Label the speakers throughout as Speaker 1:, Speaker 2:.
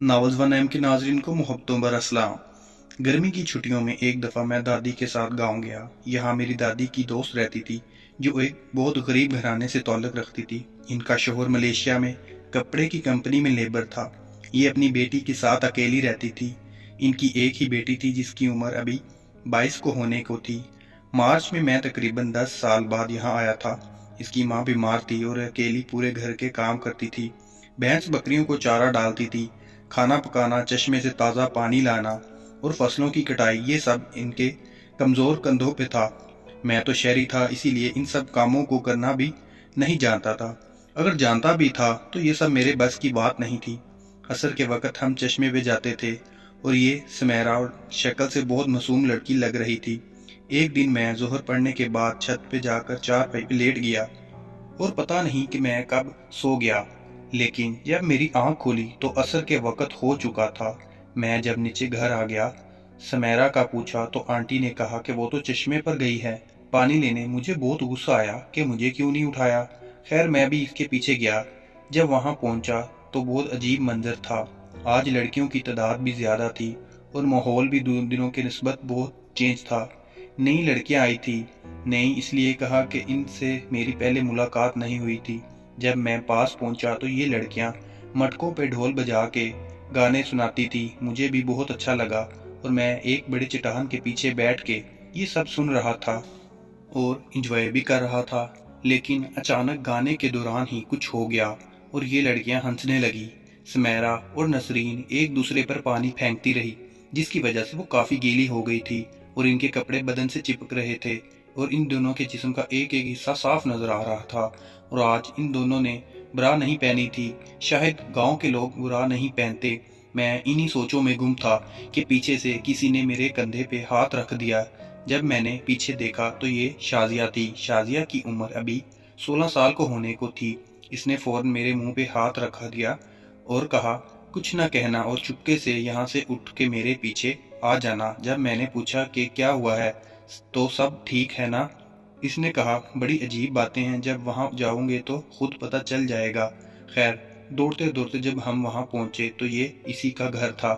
Speaker 1: नावज़ one M के नाजरीन को मोहब्बतों बर अस्सलाम। गर्मी की छुट्टियों में एक दफ़ा मैं दादी के साथ गांव गया। यहाँ मेरी दादी की दोस्त रहती थी जो एक बहुत गरीब घराने से ताल्लुक़ रखती थी। इनका शोहर मलेशिया में कपड़े की कंपनी में लेबर था। ये अपनी बेटी के साथ अकेली रहती थी। इनकी एक ही बेटी थी जिसकी उम्र अभी 22 को होने को थी। मार्च में मैं तकरीबन 10 साल बाद यहाँ आया था। इसकी माँ बीमार थी और अकेली पूरे घर के काम करती थी। भैंस बकरियों को चारा डालती थी। खाना पकाना, चश्मे से ताज़ा पानी लाना और फसलों की कटाई, ये सब इनके कमज़ोर कंधों पे था। मैं तो शहरी था, इसीलिए इन सब कामों को करना भी नहीं जानता था। अगर जानता भी था तो ये सब मेरे बस की बात नहीं थी। असर के वक़्त हम चश्मे पे जाते थे और ये सुमेरा और शक्ल से बहुत मासूम लड़की लग रही थी। एक दिन मैं ज़ोहर पढ़ने के बाद छत पे जाकर चारपाई पे लेट गया और पता नहीं कि मैं कब सो गया। लेकिन जब मेरी आंख खुली तो असर के वक़्त हो चुका था। मैं जब नीचे घर आ गया, सुमेरा का पूछा तो आंटी ने कहा कि वो तो चश्मे पर गई है पानी लेने। मुझे बहुत गुस्सा आया कि मुझे क्यों नहीं उठाया। खैर मैं भी इसके पीछे गया। जब वहां पहुंचा तो बहुत अजीब मंजर था। आज लड़कियों की तादाद भी ज़्यादा थी और माहौल भी दिनों के निस्बत बहुत चेंज था। नई लड़कियां आई थी। नई इसलिए कहा कि इनसे मेरी पहले मुलाकात नहीं हुई थी। जब मैं पास पहुंचा तो ये लड़कियां मटकों पे ढोल बजा के गाने सुनाती थी। मुझे भी बहुत अच्छा लगा और मैं एक बड़े चट्टान के पीछे बैठ के ये सब सुन रहा था और इंजॉय भी कर रहा था। लेकिन अचानक गाने के दौरान ही कुछ हो गया और ये लड़कियां हंसने लगी। सुमेरा और नसरीन एक दूसरे पर पानी फेंकती रही जिसकी वजह से वो काफ़ी गीली हो गई थी और इनके कपड़े बदन से चिपक रहे थे और इन दोनों के जिस्म का एक एक हिस्सा साफ नजर आ रहा था। और आज इन दोनों ने ब्रा नहीं पहनी थी। शायद गांव के लोग ब्रा नहीं पहनते। मैं इन्हीं सोचों में गुम था कि पीछे से किसी ने मेरे कंधे पे हाथ रख दिया। जब मैंने पीछे देखा तो ये शाजिया थी। शाजिया की उम्र अभी 16 साल को होने को थी। इसने फौरन मेरे मुंह पे हाथ रखा दिया और कहा, कुछ न कहना और चुपके से यहाँ से उठ के मेरे पीछे आ जाना। जब मैंने पूछा कि क्या हुआ है तो सब ठीक है ना, इसने कहा, बड़ी अजीब बातें हैं, जब वहाँ जाओगे तो खुद पता चल जाएगा। खैर दौड़ते दौड़ते जब हम वहाँ पहुँचे तो ये इसी का घर था।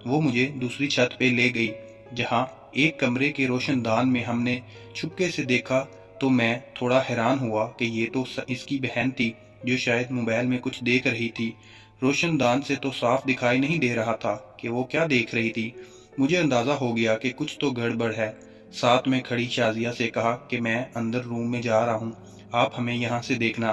Speaker 1: वो मुझे दूसरी छत पे ले गई जहाँ एक कमरे के रोशनदान में हमने छुपके से देखा। तो मैं थोड़ा हैरान हुआ कि ये तो इसकी बहन थी जो शायद मोबाइल में कुछ देख रही थी। रोशनदान से तो साफ दिखाई नहीं दे रहा था कि वो क्या देख रही थी। मुझे अंदाजा हो गया कि कुछ तो गड़बड़ है। साथ में खड़ी शाजिया से कहा कि मैं अंदर रूम में जा रहा हूँ, आप हमें यहाँ से देखना।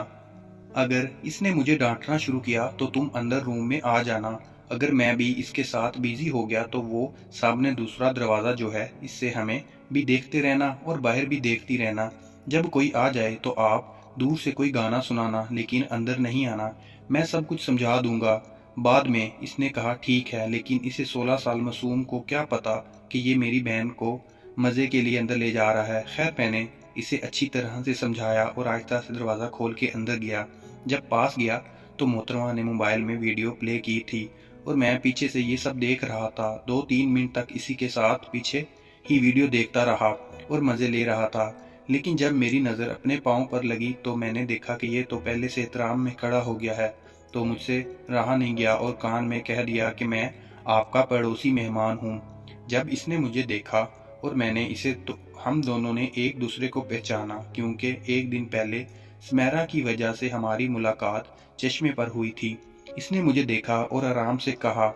Speaker 1: अगर इसने मुझे डांटना शुरू किया तो तुम अंदर रूम में आ जाना। अगर मैं भी इसके साथ बिजी हो गया तो वो सामने दूसरा दरवाज़ा जो है इससे हमें भी देखते रहना और बाहर भी देखती रहना। जब कोई आ जाए तो आप दूर से कोई गाना सुनाना, लेकिन अंदर नहीं आना। मैं सब कुछ समझा दूंगा बाद में। इसने कहा ठीक है, लेकिन इसे 16 साल मासूम को क्या पता कि ये मेरी बहन को मज़े के लिए अंदर ले जा रहा है। खैर मैंने इसे अच्छी तरह से समझाया और आहिस्ता से दरवाज़ा खोल के अंदर गया। जब पास गया तो मोहतरमा ने मोबाइल में वीडियो प्ले की थी और मैं पीछे से ये सब देख रहा था। 2-3 मिनट तक इसी के साथ पीछे ही वीडियो देखता रहा और मज़े ले रहा था। लेकिन जब मेरी नज़र अपने पाँव पर लगी तो मैंने देखा कि ये तो पहले से एहतराम में खड़ा हो गया है। तो मुझसे रहा नहीं गया और कान में कह दिया कि मैं आपका पड़ोसी मेहमान हूँ। जब इसने मुझे देखा और मैंने इसे, तो हम दोनों ने एक दूसरे को पहचाना क्योंकि एक दिन पहले सुमेरा की वजह से हमारी मुलाकात चश्मे पर हुई थी। इसने मुझे देखा और आराम से कहा,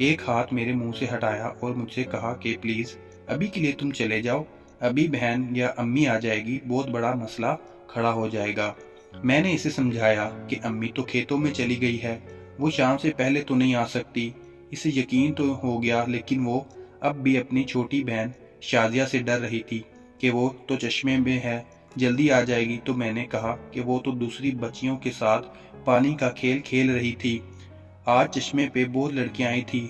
Speaker 1: एक हाथ मेरे मुंह से हटाया और मुझसे कहा कि प्लीज़ अभी के लिए तुम चले जाओ, अभी बहन या अम्मी आ जाएगी, बहुत बड़ा मसला खड़ा हो जाएगा। मैंने इसे समझाया कि अम्मी तो खेतों में चली गई है, वो शाम से पहले तो नहीं आ सकती। इसे यकीन तो हो गया, लेकिन वो अब भी अपनी छोटी बहन शाजिया से डर रही थी कि वो तो चश्मे में है, जल्दी आ जाएगी। तो मैंने कहा कि वो तो दूसरी बच्चियों के साथ पानी का खेल खेल रही थी। आज चश्मे पे बहुत लड़कियां आई थी,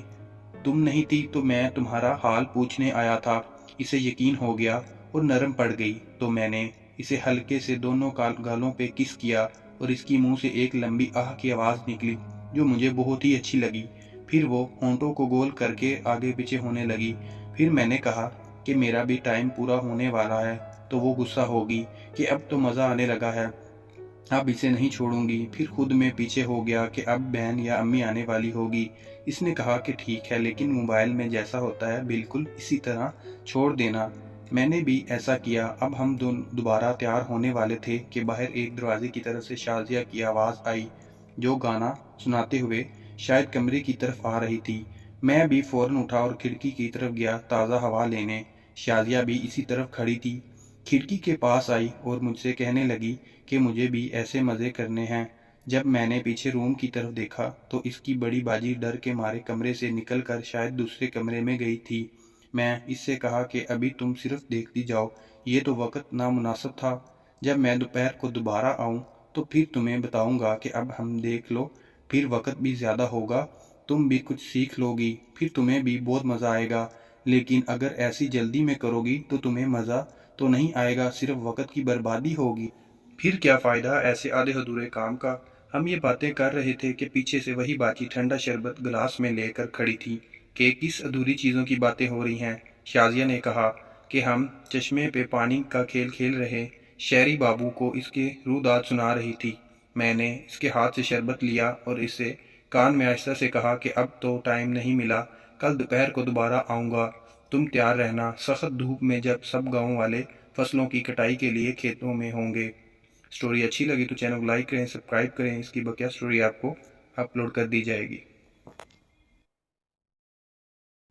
Speaker 1: तुम नहीं थी, तो मैं तुम्हारा हाल पूछने आया था। इसे यकीन हो गया और नरम पड़ गई। तो मैंने इसे हल्के से दोनों गालों पे किस किया और इसकी मुंह से एक लंबी आह की आवाज़ निकली जो मुझे बहुत ही अच्छी लगी। फिर वो होंठों को गोल करके आगे पीछे होने लगी। फिर मैंने कहा कि मेरा भी टाइम पूरा होने वाला है तो वो गुस्सा होगी कि अब तो मज़ा आने लगा है। अब इसे नहीं छोड़ूंगी। फिर खुद में पीछे हो गया कि अब बहन या अम्मी आने वाली होगी। इसने कहा कि ठीक है, लेकिन मोबाइल में जैसा होता है बिल्कुल इसी तरह छोड़ देना। मैंने भी ऐसा किया। अब हम दोबारा तैयार होने वाले थे कि बाहर एक दरवाजे की तरफ से शाजिया की आवाज़ आई, जो गाना सुनाते हुए शायद कमरे की तरफ आ रही थी। मैं भी फौरन उठा और खिड़की की तरफ गया ताज़ा हवा लेने। शाजिया भी इसी तरफ खड़ी थी। खिड़की के पास आई और मुझसे कहने लगी कि मुझे भी ऐसे मज़े करने हैं। जब मैंने पीछे रूम की तरफ देखा तो इसकी बड़ी बाजी डर के मारे कमरे से निकलकर शायद दूसरे कमरे में गई थी। मैं इससे कहा कि अभी तुम सिर्फ देखती जाओ, ये तो वक्त नामुनासिब था। जब मैं दोपहर को दोबारा आऊँ तो फिर तुम्हें बताऊँगा कि अब हम देख लो, फिर वक्त भी ज़्यादा होगा, तुम भी कुछ सीख लोगी, फिर तुम्हें भी बहुत मज़ा आएगा। लेकिन अगर ऐसी जल्दी में करोगी तो तुम्हें मज़ा तो नहीं आएगा, सिर्फ वक्त की बर्बादी होगी। फिर क्या फ़ायदा ऐसे आधे अधूरे काम का। हम ये बातें कर रहे थे कि पीछे से वही बाची ठंडा शरबत गिलास में लेकर खड़ी थी कि किस अधूरी चीज़ों की बातें हो रही हैं। शाजिया ने कहा कि हम चश्मे पे पानी का खेल खेल रहे। शहरी बाबू को इसके रूदाद सुना रही थी। मैंने इसके हाथ से शरबत लिया और इससे कान में आहिस्ता से कहा कि अब तो टाइम नहीं मिला, कल दोपहर को दोबारा आऊँगा। तुम तैयार रहना, सख्त धूप में, जब सब गाँव वाले फसलों की कटाई के लिए खेतों में होंगे। स्टोरी अच्छी लगी तो चैनल को लाइक करें, सब्सक्राइब करें। इसकी बकिया स्टोरी आपको अपलोड कर दी जाएगी।